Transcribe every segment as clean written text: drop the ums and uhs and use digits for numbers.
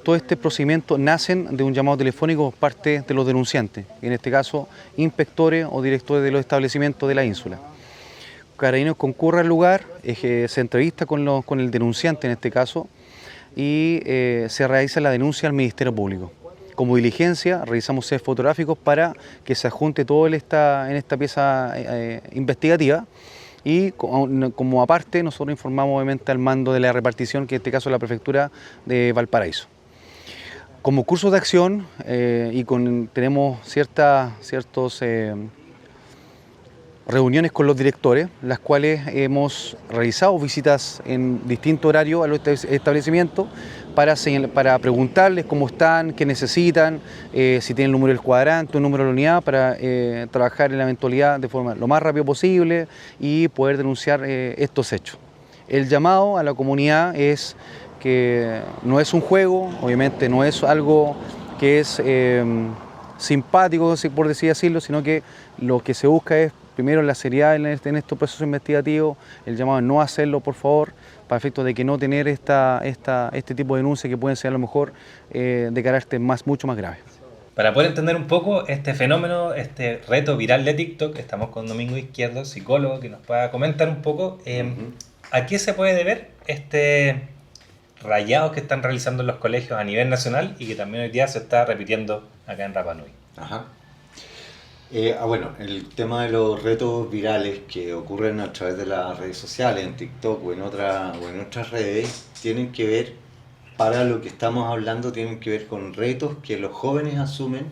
Todo este procedimiento nacen de un llamado telefónico por parte de los denunciantes, en este caso inspectores o directores de los establecimientos de la ínsula. Carabineros concurre al lugar, se entrevista con el denunciante en este caso y se realiza la denuncia al Ministerio Público. Como diligencia realizamos sets fotográficos para que se adjunte todo en esta pieza investigativa. Y como aparte nosotros informamos obviamente al mando de la repartición, que en este caso es la Prefectura de Valparaíso. Como curso de acción tenemos ciertas reuniones con los directores, las cuales hemos realizado visitas en distintos horarios a los establecimientos para preguntarles cómo están, qué necesitan, si tienen el número del cuadrante, un número de la unidad, para trabajar en la eventualidad de forma lo más rápido posible y poder denunciar estos hechos. El llamado a la comunidad es que no es un juego, obviamente no es algo que es simpático, por decirlo, sino que lo que se busca es primero la seriedad en estos procesos investigativos, el llamado a no hacerlo, por favor, para efectos de que no tener este tipo de denuncias que pueden ser a lo mejor de carácter mucho más grave. Para poder entender un poco este fenómeno, este reto viral de TikTok, estamos con Domingo Izquierdo, psicólogo, que nos pueda comentar un poco a qué se puede deber este rayados que están realizando en los colegios a nivel nacional y que también hoy día se está repitiendo acá en Rapa Nui. Ajá. Bueno, el tema de los retos virales que ocurren a través de las redes sociales, en TikTok o en otras redes, tienen que ver, para lo que estamos hablando, tienen que ver con retos que los jóvenes asumen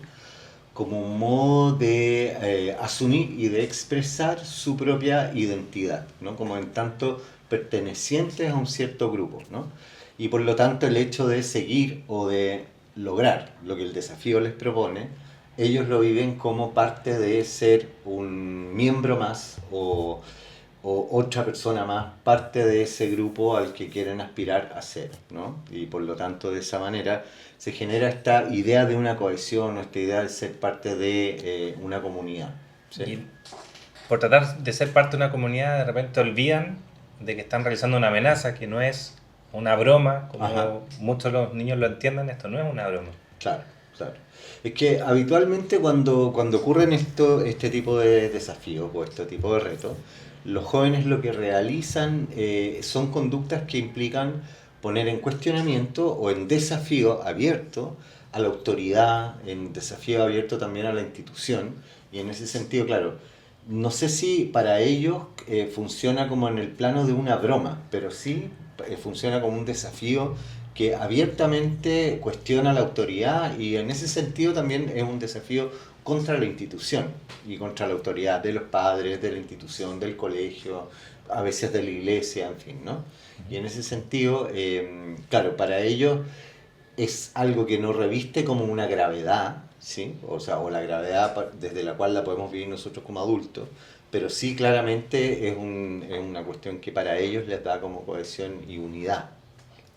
como un modo de asumir y de expresar su propia identidad, ¿no? Como en tanto pertenecientes a un cierto grupo, ¿no? Y por lo tanto el hecho de seguir o de lograr lo que el desafío les propone, ellos lo viven como parte de ser un miembro más o otra persona más, parte de ese grupo al que quieren aspirar a ser, ¿no? Y por lo tanto de esa manera se genera esta idea de una cohesión, esta idea de ser parte de una comunidad, ¿sí? Y por tratar de ser parte de una comunidad, de repente olvidan de que están realizando una amenaza, que no es una broma, como Ajá. muchos de los niños lo entienden, esto no es una broma. Claro, claro. Es que habitualmente cuando ocurren este tipo de desafíos o este tipo de retos, los jóvenes lo que realizan son conductas que implican poner en cuestionamiento o en desafío abierto a la autoridad, en desafío abierto también a la institución, y en ese sentido, claro, no sé si para ellos funciona como en el plano de una broma, pero sí funciona como un desafío que abiertamente cuestiona la autoridad, y en ese sentido también es un desafío contra la institución y contra la autoridad de los padres, de la institución, del colegio, a veces de la iglesia, en fin, ¿no? Y en ese sentido, claro, para ellos es algo que no reviste como una gravedad, ¿sí? O sea, o la gravedad desde la cual la podemos vivir nosotros como adultos, pero sí claramente es una cuestión que para ellos les da como cohesión y unidad.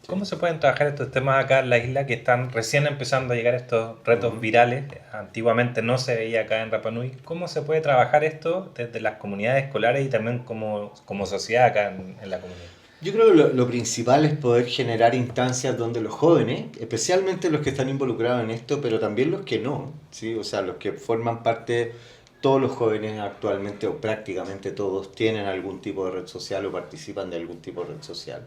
¿Cómo se pueden trabajar estos temas acá en la isla que están recién empezando a llegar estos retos virales? Antiguamente no se veía acá en Rapa Nui. ¿Cómo se puede trabajar esto desde las comunidades escolares y también como sociedad acá en la comunidad? Yo creo que lo principal es poder generar instancias donde los jóvenes, especialmente los que están involucrados en esto, pero también los que no, ¿sí? O sea, los que forman parte, todos los jóvenes actualmente o prácticamente todos tienen algún tipo de red social o participan de algún tipo de red social.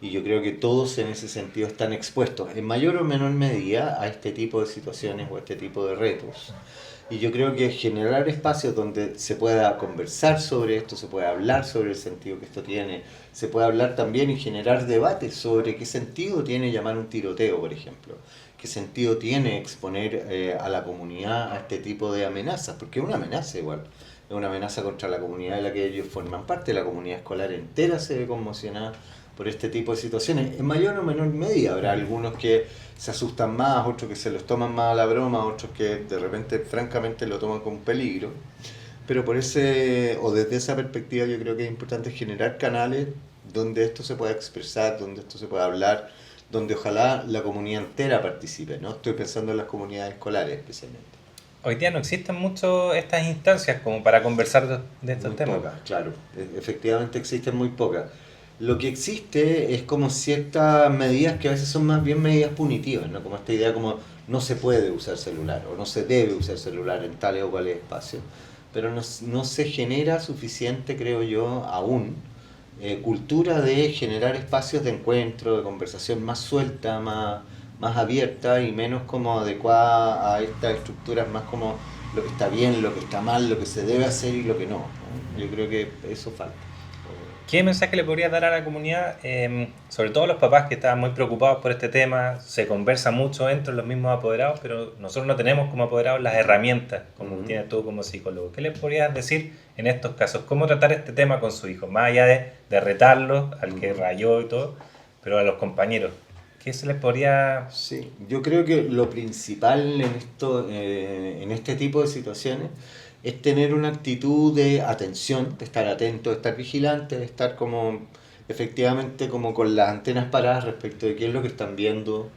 Y yo creo que todos en ese sentido están expuestos en mayor o menor medida a este tipo de situaciones o a este tipo de retos. Y yo creo que generar espacios donde se pueda conversar sobre esto, se pueda hablar sobre el sentido que esto tiene, se puede hablar también y generar debates sobre qué sentido tiene llamar un tiroteo, por ejemplo, qué sentido tiene exponer a la comunidad a este tipo de amenazas, porque es una amenaza igual, es una amenaza contra la comunidad de la que ellos forman parte, la comunidad escolar entera se ve conmocionada por este tipo de situaciones. En mayor o menor medida habrá algunos que se asustan más, otros que se los toman más a la broma, otros que de repente francamente lo toman como peligro. Pero desde esa perspectiva yo creo que es importante generar canales donde esto se pueda expresar, donde esto se pueda hablar, donde ojalá la comunidad entera participe, ¿no? Estoy pensando en las comunidades escolares especialmente. Hoy día no existen mucho estas instancias como para conversar de estos Muy temas. pocas, claro. Efectivamente existen muy pocas. Lo que existe es como ciertas medidas que a veces son más bien medidas punitivas, ¿no? Como esta idea como no se puede usar celular o no se debe usar celular en tales o cuales espacios, pero no se genera suficiente, creo yo, aún cultura de generar espacios de encuentro, de conversación más suelta, más abierta y menos como adecuada a estas estructuras más como lo que está bien, lo que está mal, lo que se debe hacer y lo que no, ¿no? Yo creo que eso falta. ¿Qué mensaje le podrías dar a la comunidad? Sobre todo a los papás que estaban muy preocupados por este tema, se conversa mucho entre los mismos apoderados, pero nosotros no tenemos como apoderados las herramientas, como tienes tú como psicólogo. ¿Qué les podrías decir en estos casos? ¿Cómo tratar este tema con su hijo? Más allá de retarlo, al que rayó y todo, pero a los compañeros. ¿Qué se les podría...? Sí, yo creo que lo principal en esto, en este tipo de situaciones es tener una actitud de atención, de estar atento, de estar vigilante, de estar como efectivamente como con las antenas paradas respecto de qué es lo que están viendo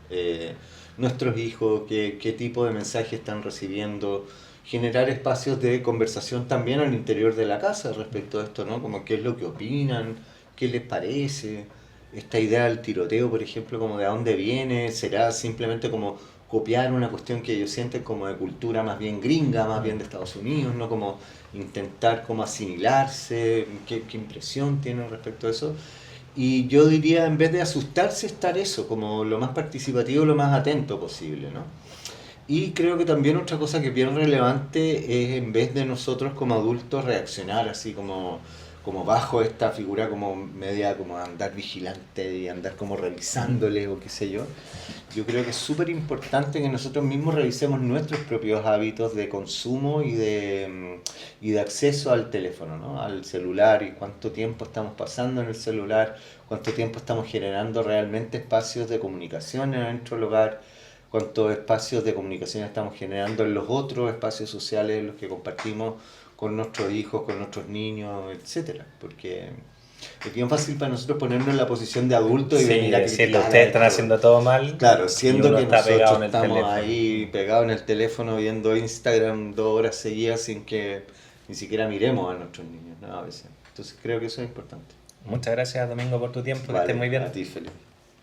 nuestros hijos, qué tipo de mensajes están recibiendo, generar espacios de conversación también al interior de la casa respecto a esto, ¿no? Como qué es lo que opinan, qué les parece, esta idea del tiroteo, por ejemplo, como de dónde viene, será simplemente como copiar una cuestión que ellos sienten como de cultura más bien gringa, más bien de Estados Unidos, no como intentar como asimilarse, qué impresión tienen respecto a eso. Y yo diría, en vez de asustarse, estar eso, como lo más participativo, lo más atento posible, ¿no? Y creo que también otra cosa que es bien relevante es en vez de nosotros como adultos reaccionar así como bajo esta figura como media como andar vigilante y andar como revisándole o qué sé yo. Yo creo que es súper importante que nosotros mismos revisemos nuestros propios hábitos de consumo y de acceso al teléfono, ¿no? Al celular y cuánto tiempo estamos pasando en el celular, cuánto tiempo estamos generando realmente espacios de comunicación en nuestro hogar, cuántos espacios de comunicación estamos generando en los otros espacios sociales en los que compartimos con nuestros hijos, con nuestros niños, etcétera. Porque es bien fácil para nosotros ponernos en la posición de adultos y Sí, venir a decirle, criticar ustedes a están esto. haciendo todo mal. Claro, Y siendo uno que está pegado nosotros en el estamos teléfono. ahí pegados en el teléfono viendo Instagram 2 horas seguidas sin que ni siquiera miremos a nuestros niños, ¿no? A veces. Entonces creo que eso es importante. Muchas gracias, Domingo, por tu tiempo. Que Vale, estés muy bien. a ti, Felipe.